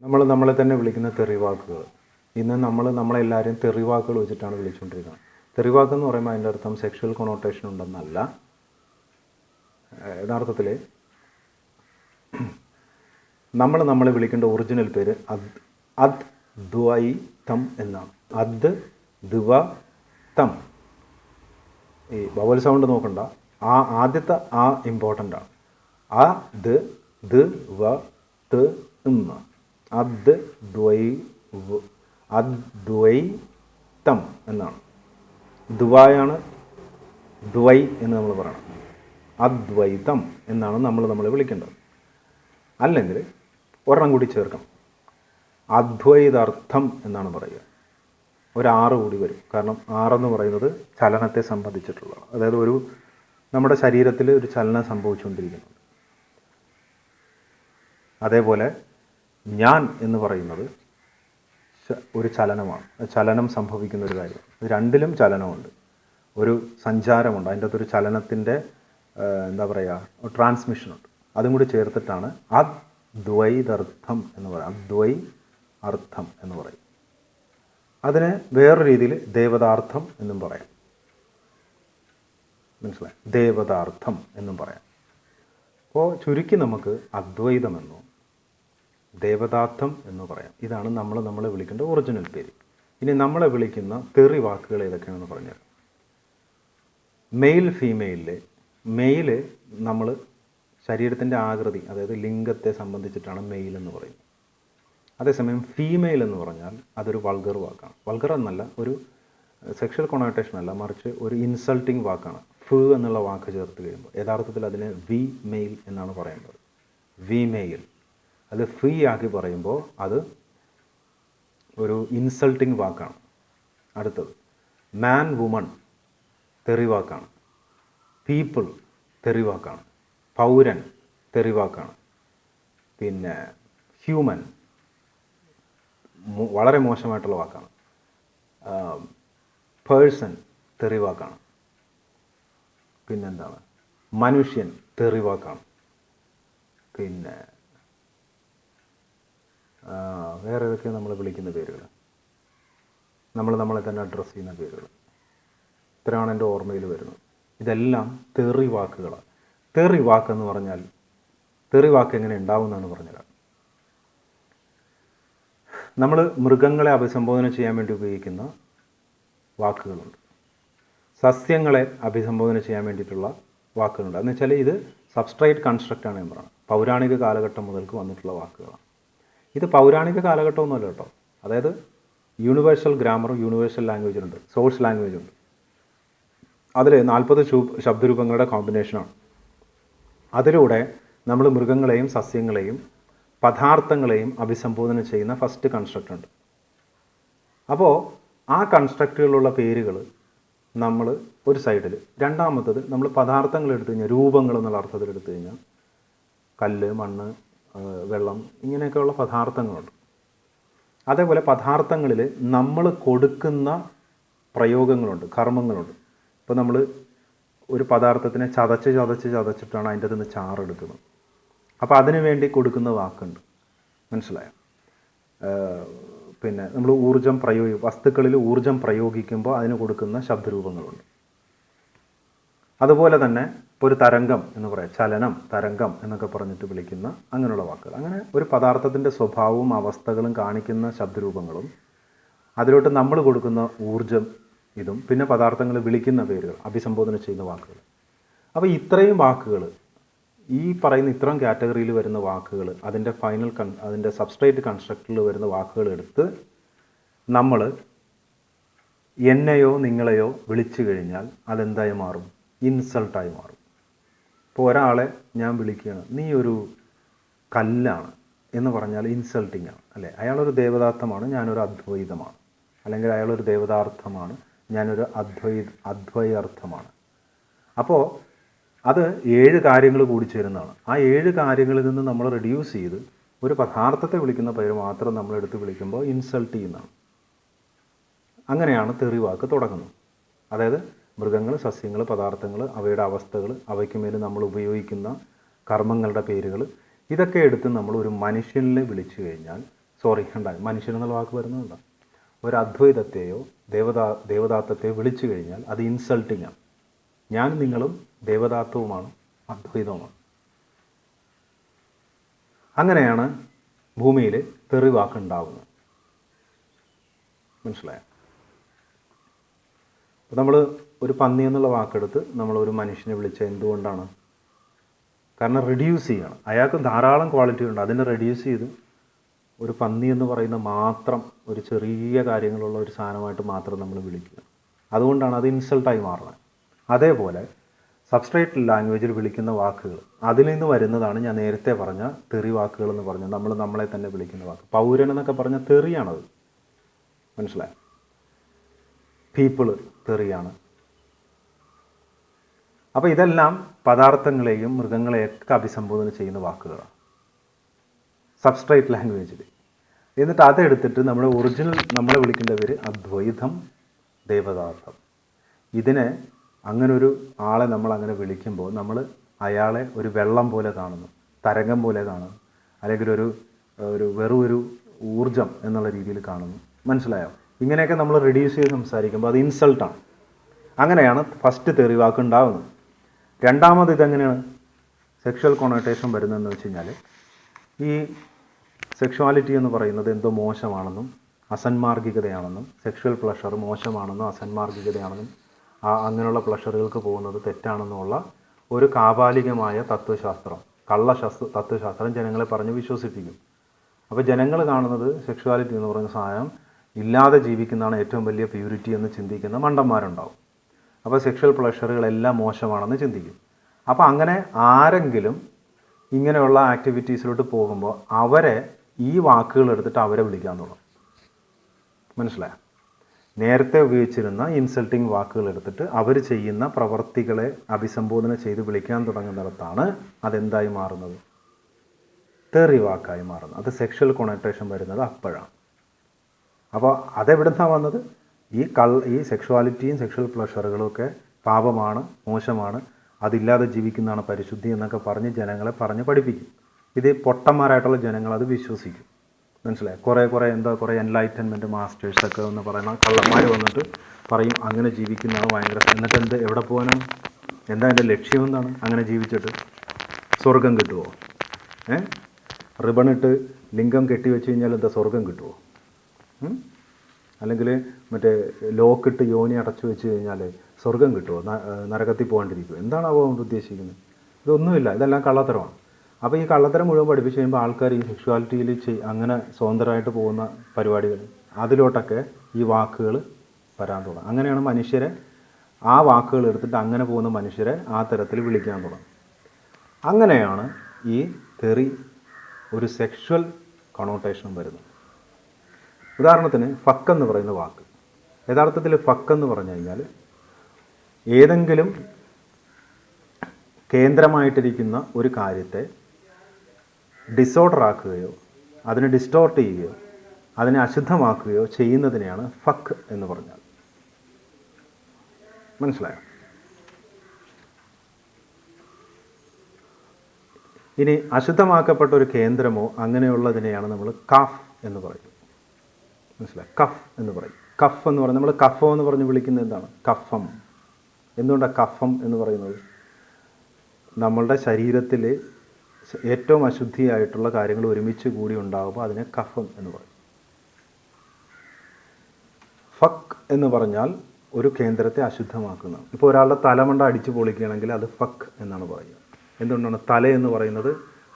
നമ്മൾ നമ്മളെ തന്നെ വിളിക്കുന്ന തെറിവാക്കുകൾ. ഇന്ന് നമ്മളെല്ലാവരും തെറിവാക്കുകൾ വെച്ചിട്ടാണ് വിളിച്ചുകൊണ്ടിരിക്കുന്നത്. തെറിവാക്കെന്ന് പറയുമ്പോൾ അതിൻ്റെ അർത്ഥം സെക്ഷൽ കൊണോട്ടേഷൻ ഉണ്ടെന്നല്ല. യഥാർത്ഥത്തിൽ നമ്മളെ വിളിക്കേണ്ട ഒറിജിനൽ പേര് അദ്വൈതം എന്നാണ്. അദ്വൈതം. ഈ വവൽ സൗണ്ട് നോക്കണ്ട, ആദ്യത്തെ ഇമ്പോർട്ടൻ്റ് ആണ്. അദ്വൈതം എന്നാണ്. ദ്വായാണ് ദ്വൈ എന്ന് നമ്മൾ പറയണം. അദ്വൈതം എന്നാണ് നമ്മളെ വിളിക്കേണ്ടത്. അല്ലെങ്കിൽ ഒരെണ്ണം കൂടി ചേർക്കണം, അദ്വൈതാർത്ഥം എന്നാണ് പറയുക. ഒരാറ് കൂടി വരും. കാരണം ആറെന്ന് പറയുന്നത് ചലനത്തെ സംബന്ധിച്ചിട്ടുള്ളതാണ്. അതായത് നമ്മുടെ ശരീരത്തിൽ ഒരു ചലനം സംഭവിച്ചുകൊണ്ടിരിക്കുന്നുണ്ട്. അതേപോലെ ഞാൻ എന്ന് പറയുന്നത് ഒരു ചലനമാണ്. ചലനം സംഭവിക്കുന്ന ഒരു കാര്യം. രണ്ടിലും ചലനമുണ്ട്, ഒരു സഞ്ചാരമുണ്ട്. അതിൻ്റെ അകത്തൊരു ചലനത്തിൻ്റെ ട്രാൻസ്മിഷനുണ്ട്. അതും കൂടി ചേർത്തിട്ടാണ് അദ്വൈതാർത്ഥം എന്ന് പറയുക. അർത്ഥം എന്ന് പറയും. അതിന് വേറൊരു രീതിയിൽ ദേവതാർത്ഥം എന്നും പറയാം. മനസ്സിലായി? ദേവതാർത്ഥം എന്നും പറയാം. അപ്പോൾ ചുരുക്കി നമുക്ക് അദ്വൈതമെന്നോ ദേവതാർത്ഥം എന്ന് പറയാം. ഇതാണ് നമ്മളെ വിളിക്കേണ്ട ഒറിജിനൽ പേര്. ഇനി നമ്മളെ വിളിക്കുന്ന തെറി വാക്കുകൾ ഏതൊക്കെയാണെന്ന് പറഞ്ഞാൽ, മെയിൽ ഫീമെയിലിലെ മെയില് നമ്മൾ ശരീരത്തിൻ്റെ ആകൃതി, അതായത് ലിംഗത്തെ സംബന്ധിച്ചിട്ടാണ് മെയിൽ എന്ന് പറയുന്നത്. അതേസമയം ഫീമെയിൽ എന്ന് പറഞ്ഞാൽ അതൊരു വൾഗർ വാക്കാണ്. വൾഗർ എന്നല്ല, ഒരു സെക്ഷൽ കൊണോട്ടേഷൻ അല്ല, മറിച്ച് ഒരു ഇൻസൾട്ടിങ് വാക്കാണ്. എന്നുള്ള വാക്ക് ചേർത്ത് കഴിയുമ്പോൾ യഥാർത്ഥത്തിൽ അതിന് വി മെയിൽ എന്നാണ് പറയേണ്ടത്. V mail. അത് ഫ്രീ ആക്കി പറയുമ്പോൾ അത് ഒരു ഇൻസൾട്ടിങ് വാക്കാണ്. അടുത്തത് മാൻ വുമൺ തെറിവാക്കാണ്. പീപ്പിൾ തെറിവാക്കാണ്. പൗരൻ തെറിവാക്കാണ്. പിന്നെ ഹ്യൂമൻ വളരെ മോശമായിട്ടുള്ള വാക്കാണ്. പേഴ്സൺ തെറിവാക്കാണ്. പിന്നെന്താണ്, മനുഷ്യൻ തെറിവാക്കാണ്. പിന്നെ വേറെ ഏതൊക്കെയാണ് നമ്മൾ വിളിക്കുന്ന പേരുകൾ, നമ്മളെ തന്നെ അഡ്രസ്സ് ചെയ്യുന്ന പേരുകൾ. ഇത്രയാണ് എൻ്റെ ഓർമ്മയിൽ വരുന്നത്. ഇതെല്ലാം തെറി വാക്കുകളാണ്. തെറി വാക്കെന്ന് പറഞ്ഞാൽ, തെറി വാക്ക് എങ്ങനെ ഉണ്ടാവുമെന്നാണ് പറഞ്ഞുതരാം. നമ്മൾ മൃഗങ്ങളെ അഭിസംബോധന ചെയ്യാൻ വേണ്ടി ഉപയോഗിക്കുന്ന വാക്കുകളുണ്ട്. സസ്യങ്ങളെ അഭിസംബോധന ചെയ്യാൻ വേണ്ടിയിട്ടുള്ള വാക്കുകളുണ്ട്. എന്ന് വെച്ചാൽ ഇത് സബ്സ്ട്രേറ്റ് കൺസ്ട്രക്റ്റാണ് എന്ന് പറയുന്നത്. പൗരാണിക കാലഘട്ടം മുതൽക്ക് വന്നിട്ടുള്ള വാക്കുകളാണ്. ഇത് പൗരാണിക കാലഘട്ടമൊന്നുമല്ല കേട്ടോ. അതായത് യൂണിവേഴ്സൽ ഗ്രാമറും യൂണിവേഴ്സൽ ലാംഗ്വേജും ഉണ്ട്, സോഴ്സ് ലാംഗ്വേജ് ഉണ്ട്. അതിൽ 40 ശബ്ദരൂപങ്ങളുടെ കോമ്പിനേഷനാണ്. അതിലൂടെ നമ്മൾ മൃഗങ്ങളെയും സസ്യങ്ങളെയും പദാർത്ഥങ്ങളെയും അഭിസംബോധന ചെയ്യുന്ന ഫസ്റ്റ് കൺസ്ട്രക്റ്റ് ഉണ്ട്. അപ്പോൾ ആ കൺസ്ട്രക്റ്റുകളുള്ള പേരുകൾ നമ്മൾ ഒരു സൈഡിൽ, രണ്ടാമത്തത് നമ്മൾ പദാർത്ഥങ്ങൾ എടുത്തു കഴിഞ്ഞാൽ, രൂപങ്ങൾ എന്നുള്ള അർത്ഥത്തിൽ എടുത്തു കഴിഞ്ഞാൽ കല്ല്, മണ്ണ്, വെള്ളം, ഇങ്ങനെയൊക്കെയുള്ള പദാർത്ഥങ്ങളുണ്ട്. അതേപോലെ പദാർത്ഥങ്ങളിൽ നമ്മൾ കൊടുക്കുന്ന പ്രയോഗങ്ങളുണ്ട്, കർമ്മങ്ങളുണ്ട്. ഇപ്പോൾ നമ്മൾ ഒരു പദാർത്ഥത്തിനെ ചതച്ചിട്ടാണ് അതിൻ്റെ അകത്ത് നിന്ന് ചാറെടുക്കുന്നത്. അപ്പോൾ അതിനു വേണ്ടി കൊടുക്കുന്ന വാക്കുണ്ട്. മനസ്സിലായോ? പിന്നെ നമ്മൾ വസ്തുക്കളിൽ ഊർജം പ്രയോഗിക്കുമ്പോൾ അതിന് കൊടുക്കുന്ന ശബ്ദരൂപങ്ങളുണ്ട്. അതുപോലെ തന്നെ ഒരു തരംഗം എന്ന് പറയാം, ചലനം, തരംഗം എന്നൊക്കെ പറഞ്ഞിട്ട് വിളിക്കുന്ന അങ്ങനെയുള്ള വാക്കുകൾ. അങ്ങനെ ഒരു പദാർത്ഥത്തിൻ്റെ സ്വഭാവവും അവസ്ഥകളും കാണിക്കുന്ന ശബ്ദരൂപങ്ങളും അതിലോട്ട് നമ്മൾ കൊടുക്കുന്ന ഊർജം ഇതും, പിന്നെ പദാർത്ഥങ്ങൾ വിളിക്കുന്ന പേരുകൾ, അഭിസംബോധന ചെയ്യുന്ന വാക്കുകൾ. അപ്പോൾ ഇത്രയും വാക്കുകൾ, ഈ പറയുന്ന ഇത്രയും കാറ്റഗറിയിൽ വരുന്ന വാക്കുകൾ, അതിൻ്റെ സബ്സ്ട്രേറ്റ് കൺസ്ട്രക്റ്റിൽ വരുന്ന വാക്കുകൾ എടുത്ത് നമ്മൾ എന്നെയോ നിങ്ങളെയോ വിളിച്ചു കഴിഞ്ഞാൽ അതെന്തായി മാറും? ഇൻസൾട്ടായി മാറും. ഇപ്പോൾ ഒരാളെ ഞാൻ വിളിക്കുകയാണ്, നീ ഒരു കല്ലാണ് എന്ന് പറഞ്ഞാൽ ഇൻസൾട്ടിങ് ആണ്, അല്ലേ? അയാളൊരു ദേവതാർത്ഥമാണ്, ഞാനൊരു അദ്വൈതമാണ്. അല്ലെങ്കിൽ അയാളൊരു ദേവതാർത്ഥമാണ്, ഞാനൊരു അദ്വൈതാർത്ഥമാണ്. അപ്പോൾ അത് 7 കാര്യങ്ങൾ കൂടി ചേരുന്നതാണ്. ആ 7 കാര്യങ്ങളിൽ നിന്ന് നമ്മൾ റെഡ്യൂസ് ചെയ്ത് ഒരു പദാർത്ഥത്തെ വിളിക്കുന്ന പേര് മാത്രം നമ്മളെടുത്ത് വിളിക്കുമ്പോൾ ഇൻസൾട്ട് ചെയ്യുന്നതാണ്. അങ്ങനെയാണ് തെറി വാക്ക് തുടങ്ങുന്നത്. അതായത് മൃഗങ്ങൾ, സസ്യങ്ങൾ, പദാർത്ഥങ്ങൾ, അവയുടെ അവസ്ഥകൾ, അവയ്ക്ക് മേൽ നമ്മൾ ഉപയോഗിക്കുന്ന കർമ്മങ്ങളുടെ പേരുകൾ, ഇതൊക്കെ എടുത്ത് നമ്മൾ ഒരു മനുഷ്യനെ വിളിച്ചു കഴിഞ്ഞാൽ ഉണ്ടായി, മനുഷ്യൻ എന്നുള്ള വാക്ക് വരുന്നതുണ്ട്. ഒരു അദ്വൈതത്തെയോ ദേവദാത്തത്തെയോ വിളിച്ചു കഴിഞ്ഞാൽ അത് ഇൻസൾട്ടിങ് ആണ്. ഞാനും നിങ്ങളും ദേവദാത്തവുമാണ്, അദ്വൈതവുമാണ്. അങ്ങനെയാണ് ഭൂമിയിൽ തെറി വാക്കുണ്ടാവുന്നത്. മനസ്സിലായോ? അപ്പോൾ നമ്മൾ ഒരു പന്നി എന്നുള്ള വാക്കെടുത്ത് നമ്മളൊരു മനുഷ്യനെ വിളിച്ചാൽ എന്തുകൊണ്ടാണ്? കാരണം റിഡ്യൂസ് ചെയ്യണം. അയാൾക്ക് ധാരാളം ക്വാളിറ്റി ഉണ്ട്, അതിനെ റിഡ്യൂസ് ചെയ്ത് ഒരു പന്നി എന്ന് പറയുന്ന മാത്രം ഒരു ചെറിയ കാര്യങ്ങളുള്ള ഒരു സാധനമായിട്ട് മാത്രം നമ്മൾ വിളിക്കുക. അതുകൊണ്ടാണ് അത് ഇൻസൾട്ടായി മാറുന്നത്. അതേപോലെ സബ്സ്ട്രേറ്റ് ലാംഗ്വേജിൽ വിളിക്കുന്ന വാക്കുകൾ, അതിൽ നിന്ന് വരുന്നതാണ് ഞാൻ നേരത്തെ പറഞ്ഞ തെറി വാക്കുകൾ എന്ന് പറഞ്ഞാൽ നമ്മളെ തന്നെ വിളിക്കുന്ന വാക്ക്. പൗരൻ എന്നൊക്കെ പറഞ്ഞ തെറിയാണത്. മനസ്സിലായോ? പീപ്പിള് തെറിയാണ്. അപ്പോൾ ഇതെല്ലാം പദാർത്ഥങ്ങളെയും മൃഗങ്ങളെയൊക്കെ അഭിസംബോധന ചെയ്യുന്ന വാക്കുകളാണ് സബ്സ്ട്രേറ്റ് ലാംഗ്വേജിൽ. എന്നിട്ട് അതെടുത്തിട്ട് നമ്മുടെ ഒറിജിനൽ നമ്മളെ വിളിക്കേണ്ട പേര് അദ്വൈതം, ദേവദാത്തം. ഇതിനെ അങ്ങനൊരു ആളെ നമ്മൾ അങ്ങനെ വിളിക്കുമ്പോൾ നമ്മൾ അയാളെ ഒരു വെള്ളം പോലെ കാണുന്നു, തരംഗം പോലെ കാണുന്നു, അല്ലെങ്കിൽ വെറും ഊർജം എന്നുള്ള രീതിയിൽ കാണുന്നു. മനസ്സിലായോ? ഇങ്ങനെയൊക്കെ നമ്മൾ റെഡ്യൂസ് ചെയ്ത് സംസാരിക്കുമ്പോൾ അത് ഇൻസൾട്ടാണ്. അങ്ങനെയാണ് ഫസ്റ്റ് തെറി വാക്ക് ഉണ്ടാകുന്നത്. രണ്ടാമത് ഇതെങ്ങനെയാണ് സെക്ഷൽ കൊണോട്ടേഷൻ വരുന്നതെന്ന് വെച്ച് കഴിഞ്ഞാൽ, ഈ സെക്ഷുവാലിറ്റി എന്ന് പറയുന്നത് എന്തോ മോശമാണെന്നും അസന്മാർഗികതയാണെന്നും, സെക്ഷൽ പ്ലഷർ മോശമാണെന്നും അസന്മാർഗികതയാണെന്നും അങ്ങനെയുള്ള പ്ലഷറുകൾക്ക് പോകുന്നത് തെറ്റാണെന്നുമുള്ള ഒരു കാപാലികമായ തത്വശാസ്ത്രം, തത്വശാസ്ത്രം ജനങ്ങളെ പറഞ്ഞ് വിശ്വസിപ്പിക്കും. അപ്പോൾ ജനങ്ങൾ കാണുന്നത് സെക്ഷുവാലിറ്റി എന്ന് പറയുന്ന സാധനം ഇല്ലാതെ ജീവിക്കുന്നതാണ് ഏറ്റവും വലിയ പ്യൂരിറ്റി എന്ന് ചിന്തിക്കുന്ന മണ്ടന്മാരുണ്ടാവും. അപ്പോൾ സെക്ഷൽ പ്ലഷറുകളെല്ലാം മോശമാണെന്ന് ചിന്തിക്കും. അപ്പോൾ അങ്ങനെ ആരെങ്കിലും ഇങ്ങനെയുള്ള ആക്ടിവിറ്റീസിലോട്ട് പോകുമ്പോൾ അവരെ ഈ വാക്കുകൾ എടുത്തിട്ട് അവരെ വിളിക്കാൻ തുടങ്ങും. മനസ്സിലായോ? നേരത്തെ ഉപയോഗിച്ചിരുന്ന ഇൻസൾട്ടിങ് വാക്കുകൾ എടുത്തിട്ട് അവർ ചെയ്യുന്ന പ്രവർത്തികളെ അഭിസംബോധന ചെയ്ത് വിളിക്കാൻ തുടങ്ങുന്നിടത്താണ് അതെന്തായി മാറുന്നത്? തെറി വാക്കായി മാറുന്നത്. അത് സെക്ഷൽ കൊണോട്ടേഷൻ വരുന്നത് അപ്പോഴാണ്. അപ്പോൾ അതെവിടുന്നാണ് വന്നത്? ഈ സെക്ഷുവാലിറ്റിയും സെക്ഷൽ പ്ലഷറുകളും ഒക്കെ പാപമാണ്, മോശമാണ്, അതില്ലാതെ ജീവിക്കുന്നതാണ് പരിശുദ്ധി എന്നൊക്കെ പറഞ്ഞ് ജനങ്ങളെ പറഞ്ഞ് പഠിപ്പിക്കും. ഇത് പൊട്ടന്മാരായിട്ടുള്ള ജനങ്ങൾ അത് വിശ്വസിക്കും. മനസ്സിലായി? കുറേ എൻലൈറ്റൻമെൻറ്റ് മാസ്റ്റേഴ്സൊക്കെ എന്ന് പറയുന്ന കള്ളന്മാർ വന്നിട്ട് പറയും അങ്ങനെ ജീവിക്കുന്നതാണ് ഭയങ്കര. എന്നിട്ട് എവിടെ പോകാനാണ്? എന്താ എൻ്റെ ലക്ഷ്യം? എന്താണ് അങ്ങനെ ജീവിച്ചിട്ട്? സ്വർഗം കിട്ടുമോ? റിബണിട്ട് ലിംഗം കെട്ടി വെച്ച് കഴിഞ്ഞാൽ എന്താ സ്വർഗം കിട്ടുമോ? അല്ലെങ്കിൽ മറ്റേ ലോക്കിട്ട് യോനി അടച്ചു വെച്ച് കഴിഞ്ഞാൽ സ്വർഗം കിട്ടുമോ? നരകത്തിൽ പോകാണ്ടിരിക്കുമോ? എന്താണ് അവ ഉദ്ദേശിക്കുന്നത്? ഇതൊന്നുമില്ല, ഇതെല്ലാം കള്ളത്തരമാണ്. അപ്പോൾ ഈ കള്ളത്തരം മുഴുവൻ പഠിപ്പിച്ച് കഴിയുമ്പോൾ ആൾക്കാർ ഈ സെക്ഷുവാലിറ്റിയിൽ അങ്ങനെ സ്വതന്ത്രമായിട്ട് പോകുന്ന പരിപാടികൾ, അതിലോട്ടൊക്കെ ഈ വാക്കുകൾ വരാൻ തുടങ്ങും. അങ്ങനെയാണ് മനുഷ്യരെ, ആ വാക്കുകൾ എടുത്തിട്ട് അങ്ങനെ പോകുന്ന മനുഷ്യരെ ആ തരത്തിൽ വിളിക്കാൻ തുടങ്ങും. അങ്ങനെയാണ് ഈ തെറി ഒരു സെക്ഷൽ കണോട്ടേഷൻ വരുന്നത്. ഉദാഹരണത്തിന് ഫക്ക് എന്ന് പറയുന്ന വാക്ക്, യഥാർത്ഥത്തിൽ ഫക്ക് എന്ന് പറഞ്ഞു കഴിഞ്ഞാൽ ഏതെങ്കിലും കേന്ദ്രമായിട്ടിരിക്കുന്ന ഒരു കാര്യത്തെ ഡിസോർഡർ ആക്കുകയോ അതിനെ ഡിസ്റ്റോർട്ട് ചെയ്യുകയോ അതിനെ അശുദ്ധമാക്കുകയോ ചെയ്യുന്നതിനെയാണ് ഫക്ക് എന്ന് പറഞ്ഞാൽ. മനസ്സിലായോ? ഇനി അശുദ്ധമാക്കപ്പെട്ട ഒരു കേന്ദ്രമോ അങ്ങനെയുള്ളതിനെയാണ് നമ്മൾ കാഫ് എന്ന് പറയും. മനസ്സിലായി? കഫ് എന്ന് പറയും. കഫ് എന്ന് പറഞ്ഞാൽ നമ്മൾ കഫം എന്ന് പറഞ്ഞ് വിളിക്കുന്നത് എന്താണ്? കഫം. എന്തുകൊണ്ടാണ് കഫം എന്ന് പറയുന്നത്? നമ്മളുടെ ശരീരത്തിൽ ഏറ്റവും അശുദ്ധിയായിട്ടുള്ള കാര്യങ്ങൾ ഒരുമിച്ച് കൂടി ഉണ്ടാകുമ്പോൾ അതിനെ കഫം എന്ന് പറയും. ഫക്ക് എന്ന് പറഞ്ഞാൽ ഒരു കേന്ദ്രത്തെ അശുദ്ധമാക്കുന്നതാണ്. ഇപ്പോൾ ഒരാളുടെ തലമണ്ട അടിച്ചു പൊളിക്കുകയാണെങ്കിൽ അത് ഫക്ക് എന്നാണ് പറയുക. എന്തുകൊണ്ടാണ്? തല എന്ന് പറയുന്നത്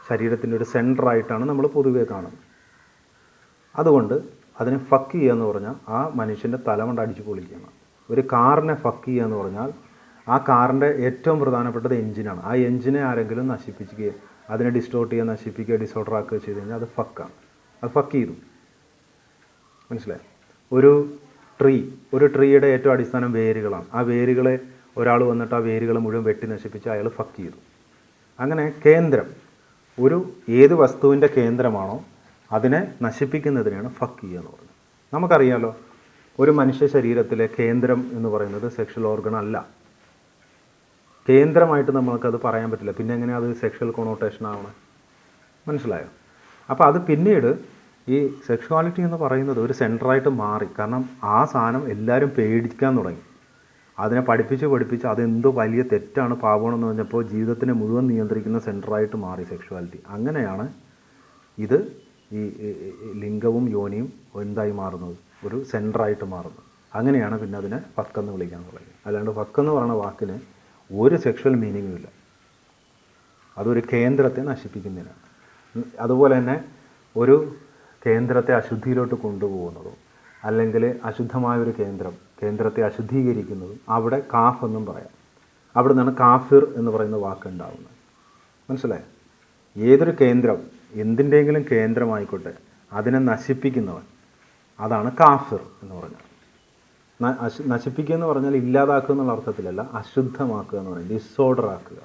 ശരീരത്തിൻ്റെ ഒരു സെൻറ്ററായിട്ടാണ് നമ്മൾ പൊതുവെ കാണുന്നത്. അതുകൊണ്ട് അതിനെ ഫക്ക് ചെയ്യുക എന്ന് പറഞ്ഞാൽ ആ മനുഷ്യൻ്റെ തലമണ്ട അടിച്ചു പൊളിക്കുകയാണ്. ഒരു കാറിനെ ഫക്ക് ചെയ്യുക എന്ന് പറഞ്ഞാൽ ആ കാറിൻ്റെ ഏറ്റവും പ്രധാനപ്പെട്ടത് എഞ്ചിനാണ്. ആ എഞ്ചിനെ ആരെങ്കിലും നശിപ്പിക്കുകയോ അതിനെ ഡിസ്റ്റോർട്ട് ചെയ്യുക, നശിപ്പിക്കുക, ഡിസോർഡർ ആക്കുകയോ ചെയ്ത് കഴിഞ്ഞാൽ അത് ഫക്കാണ്. അത് ഫക്ക് ചെയ്തു. മനസ്സിലായി? ഒരു ട്രീയുടെ ഏറ്റവും അടിസ്ഥാനം വേരുകളാണ്. ആ വേരുകളെ ഒരാൾ വന്നിട്ട് ആ വേരുകളെ മുഴുവൻ വെട്ടി നശിപ്പിച്ച് അയാൾ ഫക്ക് ചെയ്തു. അങ്ങനെ കേന്ദ്രം, ഏത് വസ്തുവിൻ്റെ കേന്ദ്രമാണോ അതിനെ നശിപ്പിക്കുന്നതിനെയാണ് ഫക്ക് ചെയ്യുക എന്ന് പറയുന്നത്. നമുക്കറിയാലോ, ഒരു മനുഷ്യ ശരീരത്തിലെ കേന്ദ്രം എന്ന് പറയുന്നത് സെക്ഷൽ ഓർഗൺ അല്ല. കേന്ദ്രമായിട്ട് നമുക്കത് പറയാൻ പറ്റില്ല. പിന്നെ എങ്ങനെയാണ് അത് സെക്ഷൽ കൊണോട്ടേഷൻ ആവണം? മനസ്സിലായോ? അപ്പോൾ അത് പിന്നീട് ഈ സെക്ഷുവാലിറ്റി എന്ന് പറയുന്നത് ഒരു സെൻറ്ററായിട്ട് മാറി. കാരണം ആ സാധനം എല്ലാവരും പേടിക്കാൻ തുടങ്ങി. അതിനെ പഠിപ്പിച്ച് അതെന്തോ വലിയ തെറ്റാണ്, പാപമാണെന്ന് പറഞ്ഞപ്പോൾ ജീവിതത്തിനെ മുഴുവൻ നിയന്ത്രിക്കുന്ന സെൻറ്ററായിട്ട് മാറി സെക്ഷുവാലിറ്റി. അങ്ങനെയാണ് ഇത് ഈ ലിംഗവും യോനിയും എന്തായി മാറുന്നത്, ഒരു സെൻറ്ററായിട്ട് മാറുന്നത്. അങ്ങനെയാണ് പിന്നെ അതിനെ ഫക്കെന്ന് വിളിക്കാൻ തുടങ്ങി. അല്ലാണ്ട് ഫക്കെന്ന് പറയുന്ന വാക്കിന് ഒരു സെക്ഷൽ മീനിങ്ങും ഇല്ല. അതൊരു കേന്ദ്രത്തെ നശിപ്പിക്കുന്നതിനാണ്. അതുപോലെ തന്നെ ഒരു കേന്ദ്രത്തെ അശുദ്ധിയിലോട്ട് കൊണ്ടുപോകുന്നതോ അല്ലെങ്കിൽ അശുദ്ധമായൊരു കേന്ദ്രത്തെ അശുദ്ധീകരിക്കുന്നതും അവിടെ കാഫ് എന്നും പറയാം. അവിടെ നിന്നാണ് കാഫിർ എന്ന് പറയുന്ന വാക്കുണ്ടാവുന്നത്. മനസ്സിലായോ? ഏതൊരു കേന്ദ്രം, എന്തിൻ്റെയെങ്കിലും കേന്ദ്രമായിക്കോട്ടെ, അതിനെ നശിപ്പിക്കുന്നവൻ, അതാണ് കാഫിർ എന്ന് പറഞ്ഞാൽ. നശിപ്പിക്കുക എന്ന് പറഞ്ഞാൽ ഇല്ലാതാക്കുക എന്നുള്ള അർത്ഥത്തിലല്ല, അശുദ്ധമാക്കുക എന്ന് പറയുന്നത്, ഡിസോർഡർ ആക്കുക.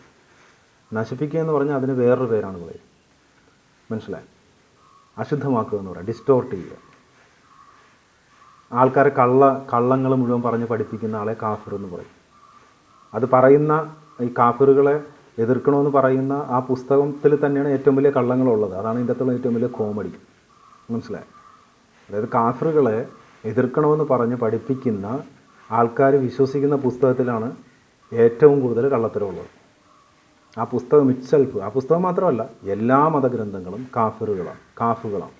നശിപ്പിക്കുക എന്ന് പറഞ്ഞാൽ അതിന് വേറൊരു പേരാണ് പറയുന്നത്. മനസ്സിലായി? അശുദ്ധമാക്കുക എന്ന് പറയാം, ഡിസ്റ്റോർട്ട് ചെയ്യുക. ആൾക്കാരെ കള്ളങ്ങൾ മുഴുവൻ പറഞ്ഞ് പഠിപ്പിക്കുന്ന ആളെ കാഫിർ എന്ന് പറയും. അത് പറയുന്ന ഈ കാഫിറുകളെ എതിർക്കണമെന്ന് പറയുന്ന ആ പുസ്തകത്തിൽ തന്നെയാണ് ഏറ്റവും വലിയ കള്ളങ്ങളുള്ളത്. അതാണ് ഇതിൻ്റെ അകത്തുള്ള ഏറ്റവും വലിയ കോമഡി. മനസ്സിലായി? അതായത് കാഫിറുകളെ എതിർക്കണമെന്ന് പറഞ്ഞ് പഠിപ്പിക്കുന്ന ആൾക്കാർ വിശ്വസിക്കുന്ന പുസ്തകത്തിലാണ് ഏറ്റവും കൂടുതൽ കള്ളത്തരമുള്ളത്. ആ പുസ്തകം ഇറ്റ്സെൽഫ്, ആ പുസ്തകം മാത്രമല്ല, എല്ലാ മതഗ്രന്ഥങ്ങളും കാഫുകളാണ്,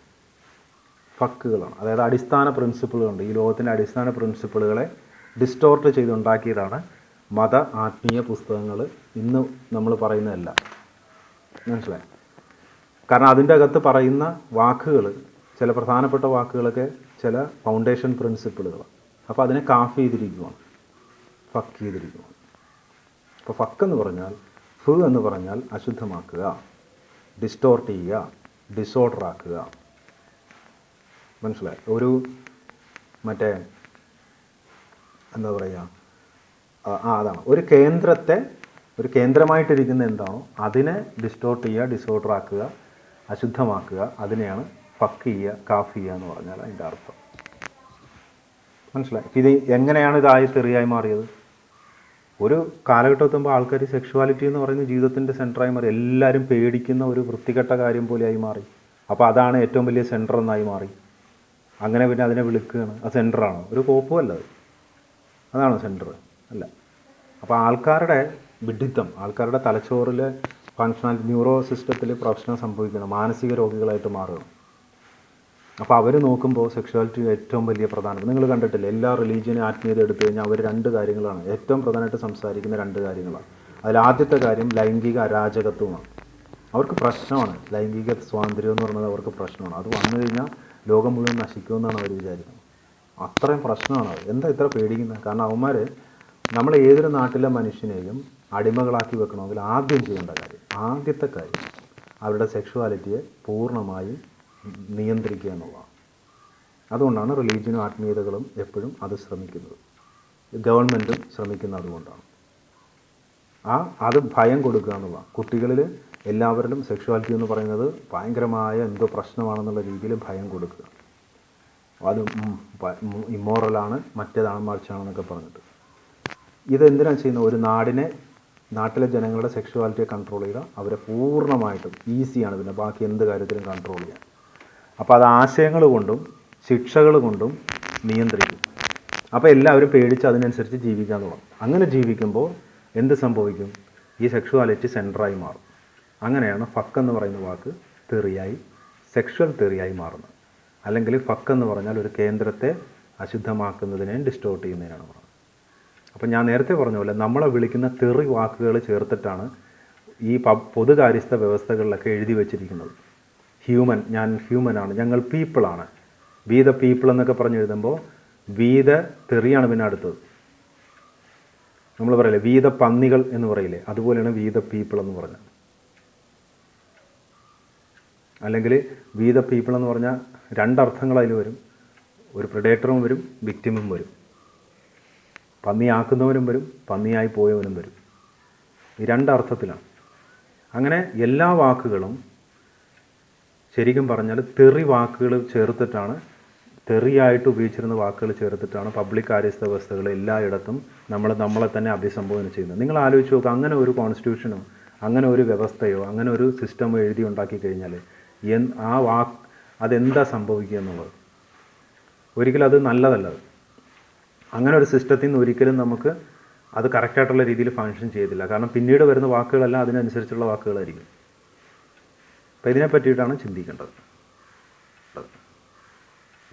ഫക്കുകളാണ്. അതായത് അടിസ്ഥാന പ്രിൻസിപ്പിളുകളുണ്ട്. ഈ ലോകത്തിൻ്റെ അടിസ്ഥാന പ്രിൻസിപ്പിളുകളെ ഡിസ്റ്റോർട്ട് ചെയ്തുണ്ടാക്കിയതാണ് മത ആത്മീയ പുസ്തകങ്ങൾ ഇന്ന് നമ്മൾ പറയുന്നതല്ല. മനസ്സിലായി? കാരണം അതിൻ്റെ അകത്ത് പറയുന്ന വാക്കുകൾ, ചില പ്രധാനപ്പെട്ട വാക്കുകളൊക്കെ ചില ഫൗണ്ടേഷൻ പ്രിൻസിപ്പിളുകളാണ്. അപ്പോൾ അതിനെ കാഫ് ചെയ്തിരിക്കുകയാണ്, ഫക്ക് ചെയ്തിരിക്കുകയാണ്. അപ്പോൾ ഫക്കെന്ന് പറഞ്ഞാൽ, എന്ന് പറഞ്ഞാൽ അശുദ്ധമാക്കുക, ഡിസ്റ്റോർട്ട് ചെയ്യുക, ഡിസോർഡർ ആക്കുക. മനസ്സിലായി? ഒരു മറ്റേ എന്താ പറയുക, അതാണ് ഒരു കേന്ദ്രത്തെ, ഒരു കേന്ദ്രമായിട്ടിരിക്കുന്ന എന്താണോ അതിനെ ഡിസ്റ്റോർട്ട് ചെയ്യുക, ഡിസോർഡർ ആക്കുക, അശുദ്ധമാക്കുക. അതിനെയാണ് ഫക്ക് ചെയ്യുക, കാഫ് ചെയ്യുക എന്ന് പറഞ്ഞാൽ അതിൻ്റെ അർത്ഥം. മനസ്സിലായി? ഇത് എങ്ങനെയാണ് ഇതായി തെറിയായി മാറിയത്? ഒരു കാലഘട്ടം എത്തുമ്പോൾ ആൾക്കാർ സെക്ഷുവാലിറ്റി എന്ന് പറയുന്ന ജീവിതത്തിൻ്റെ സെൻറ്ററായി മാറി. എല്ലാവരും പേടിക്കുന്ന ഒരു വൃത്തികെട്ട കാര്യം പോലെയായി മാറി. അപ്പോൾ അതാണ് ഏറ്റവും വലിയ സെൻറ്റർ എന്നായി മാറി. അങ്ങനെ പിന്നെ അതിനെ വിളിക്കുകയാണ്. അത് സെൻറ്ററാണോ? ഒരു കോപ്പും അല്ല അത്. അതാണോ സെൻറ്റർ? അല്ല. അപ്പോൾ ആൾക്കാരുടെ വിഡ്ഢിത്തം, ആൾക്കാരുടെ തലച്ചോറിലെ ഫങ്ഷണാലിറ്റി, ന്യൂറോ സിസ്റ്റത്തിൽ പ്രശ്നം സംഭവിക്കണം, മാനസിക രോഗികളായിട്ട് മാറുകയാണ്. അപ്പോൾ അവർ നോക്കുമ്പോൾ സെക്ഷുവാലിറ്റി ഏറ്റവും വലിയ പ്രധാനം. നിങ്ങൾ കണ്ടിട്ടില്ല, എല്ലാ റിലീജിയനും ആത്മീയത എടുത്തു കഴിഞ്ഞാൽ അവർ രണ്ട് കാര്യങ്ങളാണ് ഏറ്റവും പ്രധാനമായിട്ട് സംസാരിക്കുന്ന രണ്ട് കാര്യങ്ങളാണ്. അതിൽ ആദ്യത്തെ കാര്യം ലൈംഗിക അരാജകത്വമാണ്. അവർക്ക് പ്രശ്നമാണ് ലൈംഗിക സ്വാതന്ത്ര്യം എന്ന് പറയുന്നത്. അവർക്ക് പ്രശ്നമാണ്. അത് വന്നു കഴിഞ്ഞാൽ ലോകം മുഴുവൻ നശിക്കുമെന്നാണ് അവർ വിചാരിക്കുന്നത്. അത്രയും പ്രശ്നമാണ് അത്. എന്താ ഇത്ര പേടിക്കുന്നത്? കാരണം അവന്മാർ നമ്മൾ ഏതൊരു നാട്ടിലെ മനുഷ്യനെയും അടിമകളാക്കി വെക്കണമെങ്കിൽ ആദ്യം ചെയ്യേണ്ട കാര്യം, ആദ്യത്തെ കാര്യം അവരുടെ സെക്ഷുവാലിറ്റിയെ പൂർണ്ണമായും നിയന്ത്രിക്കുക എന്നുള്ളതാണ്. അതുകൊണ്ടാണ് റിലീജിയനും ആത്മീയതകളും എപ്പോഴും അത് ശ്രമിക്കുന്നത്. ഗവൺമെൻറ്റും ശ്രമിക്കുന്നത് അതുകൊണ്ടാണ്. അത് ഭയം കൊടുക്കുക എന്നുള്ളതാണ്. കുട്ടികളിൽ എല്ലാവരിലും സെക്ഷുവാലിറ്റി എന്ന് പറയുന്നത് ഭയങ്കരമായ എന്തോ പ്രശ്നമാണെന്നുള്ള രീതിയിൽ ഭയം കൊടുക്കുക. അത് ഇമ്മോറലാണ്, മറ്റേതാണ്, മറിച്ചാണെന്നൊക്കെ പറഞ്ഞിട്ട്. ഇതെന്തിനാണ് ചെയ്യുന്നത്? ഒരു നാട്ടിലെ ജനങ്ങളുടെ സെക്ഷുവാലിറ്റിയെ കൺട്രോൾ ചെയ്യുക, അവരെ പൂർണ്ണമായിട്ടും ഈസിയാണ് പിന്നെ ബാക്കി എന്ത് കാര്യത്തിലും കൺട്രോൾ ചെയ്യാൻ. അപ്പോൾ അത് ആശയങ്ങൾ കൊണ്ടും ശിക്ഷകൾ കൊണ്ടും നിയന്ത്രിക്കും. അപ്പോൾ എല്ലാവരും പേടിച്ച് അതിനനുസരിച്ച് ജീവിക്കാൻ തുടങ്ങും. അങ്ങനെ ജീവിക്കുമ്പോൾ എന്ത് സംഭവിക്കും? ഈ സെക്ഷുവാലിറ്റി സെൻറ്ററായി മാറും. അങ്ങനെയാണ് ഫക്ക് എന്ന് പറയുന്ന വാക്ക് തെറിയായി, സെക്ഷൽ തെറിയായി മാറുന്നത്. അല്ലെങ്കിൽ ഫക്ക് എന്ന് പറഞ്ഞാൽ ഒരു കേന്ദ്രത്തെ അശുദ്ധമാക്കുന്നതിനെയും ഡിസ്റ്റോർട്ട് ചെയ്യുന്നതിനാണ് പറയുന്നത്. അപ്പം ഞാൻ നേരത്തെ പറഞ്ഞ പോലെ നമ്മളെ വിളിക്കുന്ന തെറി വാക്കുകൾ ചേർത്തിട്ടാണ് ഈ പൊതുകാര്യസ്ഥ വ്യവസ്ഥകളിലൊക്കെ എഴുതി വച്ചിരിക്കുന്നത്. ഹ്യൂമൻ, ഞാൻ ഹ്യൂമനാണ്, ഞങ്ങൾ പീപ്പിളാണ്, വി ദ പീപ്പിൾ എന്നൊക്കെ പറഞ്ഞ് എഴുതുമ്പോൾ വി ദ തെറിയാണ് പിന്നെ അടുത്തത്. നമ്മൾ പറയില്ലേ വി ദ പന്നികൾ എന്ന് പറയില്ലേ, അതുപോലെയാണ് വി ദ പീപ്പിൾ എന്ന് പറഞ്ഞത്. അല്ലെങ്കിൽ വി ദ പീപ്പിൾ എന്ന് പറഞ്ഞാൽ രണ്ടർത്ഥങ്ങൾ അതിൽ വരും. ഒരു പ്രിഡേറ്ററും വരും, വിക്ടിമും വരും. പന്നിയാക്കുന്നവനും വരും, പന്നിയായി പോയവനും വരും. ഈ രണ്ടർത്ഥത്തിലാണ്. അങ്ങനെ എല്ലാ വാക്കുകളും ശരിക്കും പറഞ്ഞാൽ തെറി വാക്കുകൾ ചേർത്തിട്ടാണ്, തെറിയായിട്ട് ഉപയോഗിച്ചിരുന്ന വാക്കുകൾ ചേർത്തിട്ടാണ് പബ്ലിക് കാര്യസ്ഥ വ്യവസ്ഥകൾ എല്ലായിടത്തും നമ്മളെ തന്നെ അഭിസംബോധന ചെയ്യുന്നത്. നിങ്ങൾ ആലോചിച്ച് നോക്കുക, അങ്ങനെ ഒരു കോൺസ്റ്റിറ്റ്യൂഷനോ അങ്ങനെ ഒരു വ്യവസ്ഥയോ അങ്ങനെ ഒരു സിസ്റ്റമോ എഴുതി ഉണ്ടാക്കി കഴിഞ്ഞാൽ അതെന്താ സംഭവിക്കുക എന്നുള്ളത്. ഒരിക്കലും അത് നല്ലതല്ല. അങ്ങനെ ഒരു സിസ്റ്റത്തിൽ നിന്ന് ഒരിക്കലും നമുക്ക് അത് കറക്റ്റായിട്ടുള്ള രീതിയിൽ ഫങ്ഷൻ ചെയ്തില്ല. കാരണം പിന്നീട് വരുന്ന വാക്കുകളെല്ലാം അതിനനുസരിച്ചുള്ള വാക്കുകളായിരിക്കും. അപ്പോൾ ഇതിനെ പറ്റിയിട്ടാണ് ചിന്തിക്കേണ്ടത്.